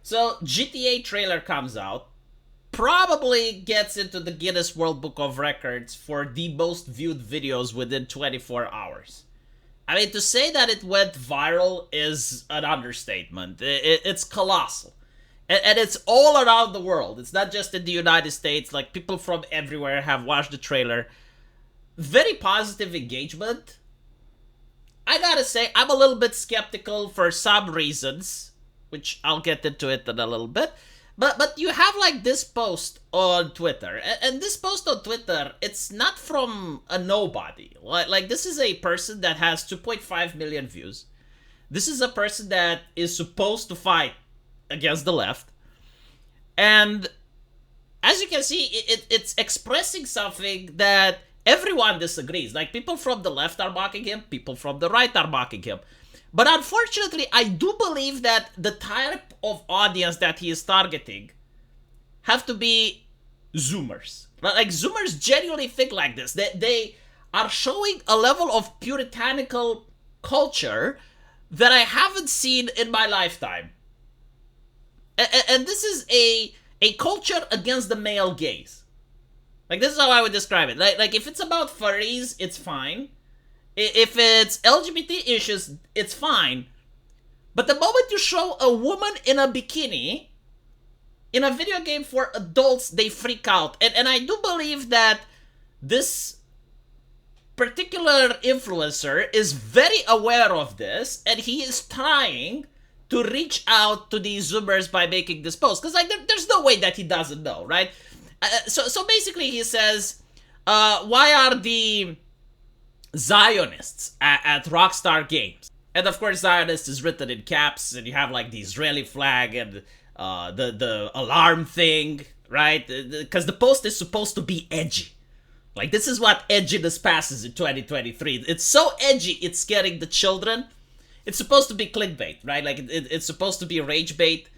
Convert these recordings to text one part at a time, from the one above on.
So GTA trailer comes out, probably gets into the Guinness World Book of Records for the most viewed videos within 24 hours. I mean, to say that it went viral is an understatement. It's colossal. And it's all around the world. It's not just in the United States. Like, people from everywhere have watched the trailer. Very positive engagement. I gotta say, I'm a little bit skeptical for some reasons, which I'll get into it in a little bit. But you have like this post on Twitter, and this post on Twitter, it's not from a nobody. Like this is a person that has 2.5 million views. This is a person that is supposed to fight against the left, and as you can see, it's expressing something that everyone disagrees. Like, people from the left are mocking him, people from the right are mocking him. But unfortunately, I do believe that the type of audience that he is targeting have to be Zoomers. Like, Zoomers genuinely think like this. They are showing a level of puritanical culture that I haven't seen in my lifetime. And this is a culture against the male gaze. Like, this is how I would describe it. Like if it's about furries, it's fine. If it's LGBT issues, it's fine. But the moment you show a woman in a bikini in a video game for adults, they freak out. And I do believe that this particular influencer is very aware of this, and he is trying to reach out to these Zoomers by making this post. Because like, there's no way that he doesn't know, right? So basically he says, why are the Zionists at Rockstar Games? And of course, Zionist is written in caps, and you have like the Israeli flag and the alarm thing, right? Because the post is supposed to be edgy. Like, this is what edginess passes in 2023. It's so edgy, it's scaring the children. It's supposed to be clickbait, right? Like, it's supposed to be rage bait,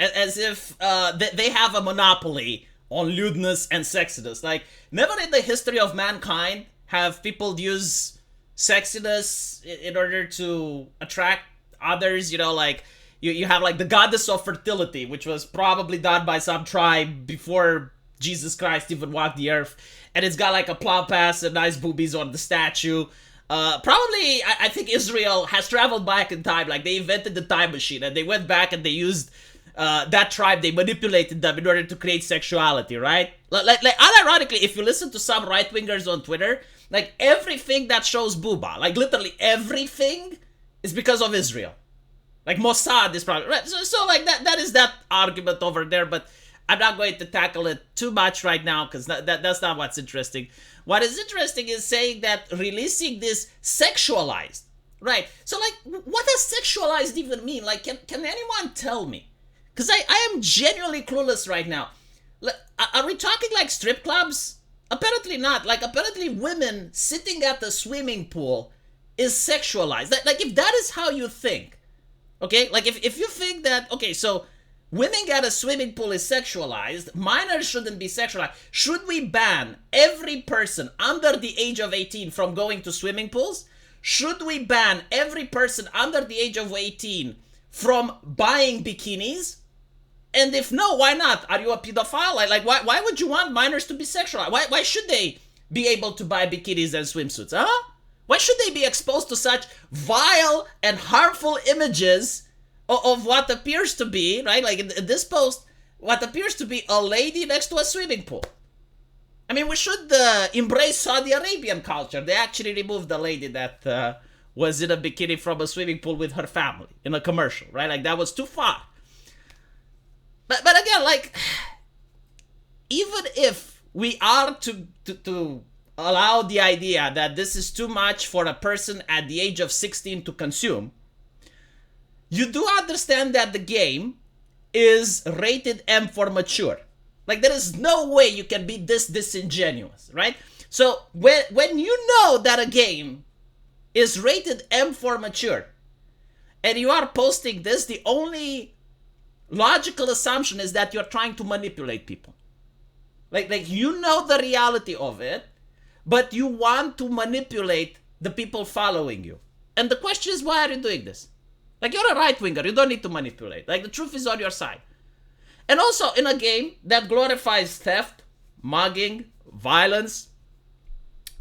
as if they have a monopoly on lewdness and sexiness. Like, never in the history of mankind have people use sexiness in order to attract others. You know, like, you have like the goddess of fertility, which was probably done by some tribe before Jesus Christ even walked the earth, and it's got like a plump ass and nice boobies on the statue. Probably, I think Israel has traveled back in time. Like, they invented the time machine, and they went back and they used that tribe, they manipulated them in order to create sexuality, right? Like unironically, if you listen to some right-wingers on Twitter, like, everything that shows booba, like literally everything, is because of Israel. Like, Mossad is probably, right? So like, that is that argument over there, but I'm not going to tackle it too much right now, because that's not what's interesting. What is interesting is saying that releasing this sexualized, right? So like, what does sexualized even mean? Like, can anyone tell me? Because I am genuinely clueless right now. Are we talking like strip clubs? Apparently not. Like, apparently women sitting at the swimming pool is sexualized. Like, if that is how you think, okay? Like, if you think that, okay, so women at a swimming pool is sexualized, minors shouldn't be sexualized. Should we ban every person under the age of 18 from going to swimming pools? Should we ban every person under the age of 18 from buying bikinis? And if no, why not? Are you a pedophile? Like why would you want minors to be sexualized? Why should they be able to buy bikinis and swimsuits, huh? Why should they be exposed to such vile and harmful images of what appears to be, right? Like, in this post, what appears to be a lady next to a swimming pool. I mean, we should embrace Saudi Arabian culture. They actually removed the lady that was in a bikini from a swimming pool with her family in a commercial, right? Like, that was too far. But again, like, even if we are to allow the idea that this is too much for a person at the age of 16 to consume, you do understand that the game is rated M for mature. Like, there is no way you can be this disingenuous, right? So when you know that a game is rated M for mature, and you are posting this, the only logical assumption is that you're trying to manipulate people. Like you know the reality of it, but you want to manipulate the people following you. And the question is, why are you doing this? Like, you're a right-winger, you don't need to manipulate. Like, the truth is on your side. And also in a game that glorifies theft, mugging, violence,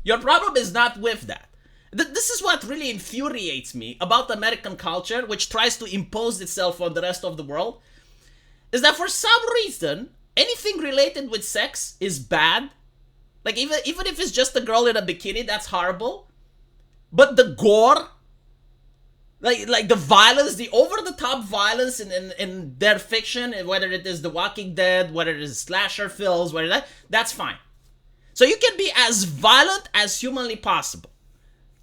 your problem is not with that. This is what really infuriates me about American culture, which tries to impose itself on the rest of the world, is that for some reason, anything related with sex is bad. Like, even if it's just a girl in a bikini, that's horrible. But the gore, like the violence, the over-the-top violence in their fiction, whether it is The Walking Dead, whether it is slasher films, that's fine. So you can be as violent as humanly possible.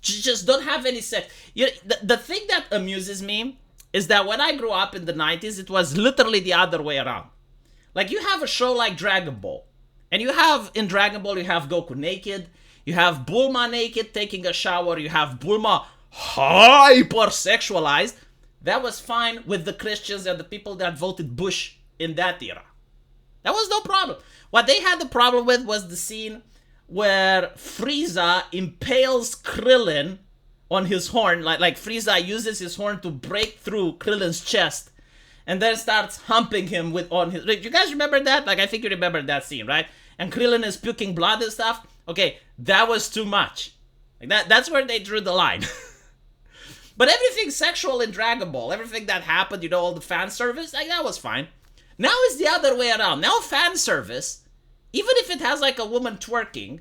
Just don't have any sex. The thing that amuses me is that when I grew up in the 90s, it was literally the other way around. Like, you have a show like Dragon Ball. And in Dragon Ball, you have Goku naked. You have Bulma naked taking a shower. You have Bulma hyper-sexualized. That was fine with the Christians and the people that voted Bush in that era. That was no problem. What they had the problem with was the scene where Frieza impales Krillin on his horn. Like Frieza uses his horn to break through Krillin's chest and then starts humping him on his... You guys remember that? Like, I think you remember that scene, right? And Krillin is puking blood and stuff. Okay, that was too much. Like that's where they drew the line. But everything sexual in Dragon Ball, everything that happened, all the fan service, like, that was fine. Now it's the other way around. Now fan service, even if it has like a woman twerking,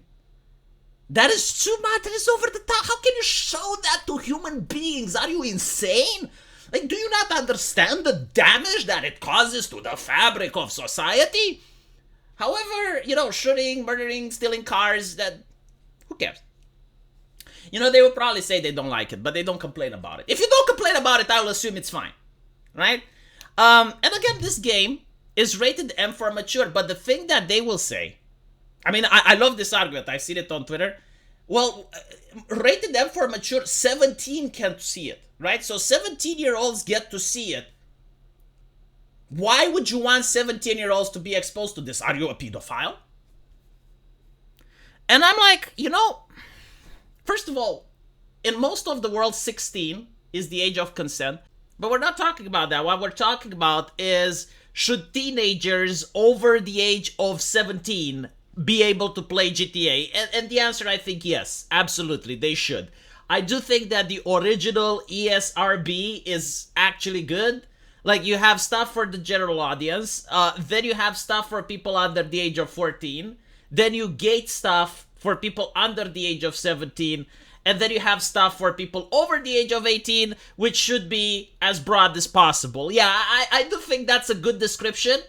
that is too much. That is over the top. How can you show that to human beings? Are you insane? Like, do you not understand the damage that it causes to the fabric of society? However, shooting, murdering, stealing cars, who cares? They will probably say they don't like it, but they don't complain about it. If you don't complain about it, I will assume it's fine, right? And again, this game is rated M for mature, but the thing that they will say, I love this argument. I've seen it on Twitter. Well, rated M for mature, 17 can't see it, right? So 17-year-olds get to see it. Why would you want 17-year-olds to be exposed to this? Are you a pedophile? And I'm like, first of all, in most of the world, 16 is the age of consent. But we're not talking about that. What we're talking about is, should teenagers over the age of 17 be able to play GTA? And the answer, I think, yes, absolutely, they should. I do think that the original ESRB is actually good. Like, you have stuff for the general audience, then you have stuff for people under the age of 14, then you gate stuff for people under the age of 17, and then you have stuff for people over the age of 18, which should be as broad as possible. Yeah, I do think that's a good description,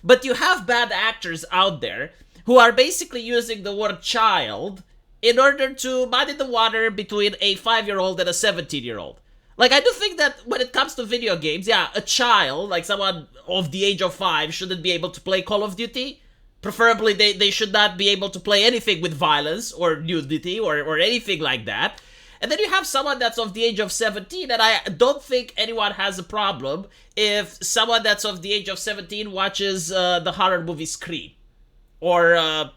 but you have bad actors out there who are basically using the word child in order to muddy the water between a 5-year-old and a 17-year-old. Like, I do think that when it comes to video games, yeah, a child, like someone of the age of 5, shouldn't be able to play Call of Duty. Preferably, they should not be able to play anything with violence or nudity or anything like that. And then you have someone that's of the age of 17, and I don't think anyone has a problem if someone that's of the age of 17 watches the horror movie Scream. Or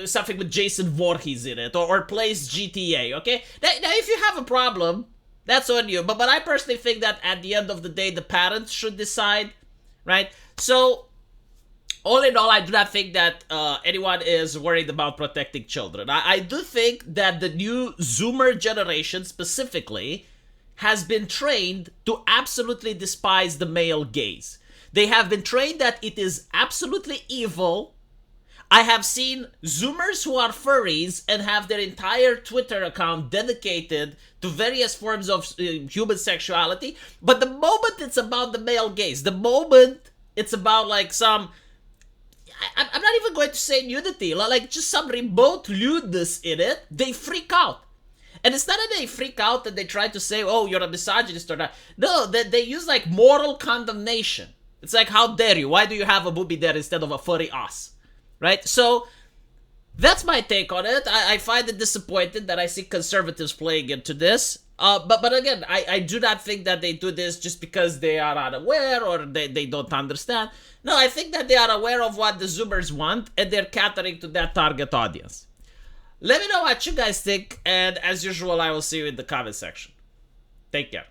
something with Jason Voorhees in it, or plays GTA, okay? Now, if you have a problem, that's on you. But I personally think that at the end of the day, the parents should decide, right? So, all in all, I do not think that anyone is worried about protecting children. I do think that the new Zoomer generation specifically has been trained to absolutely despise the male gaze. They have been trained that it is absolutely evil. I have seen Zoomers who are furries and have their entire Twitter account dedicated to various forms of human sexuality. But the moment it's about the male gaze, the moment it's about like some... I'm not even going to say nudity, like just some remote lewdness in it, they freak out. And it's not that they freak out and they try to say, oh, you're a misogynist or not. No, they use like moral condemnation. It's like, how dare you? Why do you have a booby there instead of a furry ass? Right? So, that's my take on it. I find it disappointing that I see conservatives playing into this. But again, I do not think that they do this just because they are unaware or they don't understand. No, I think that they are aware of what the Zoomers want and they're catering to that target audience. Let me know what you guys think, and as usual, I will see you in the comment section. Take care.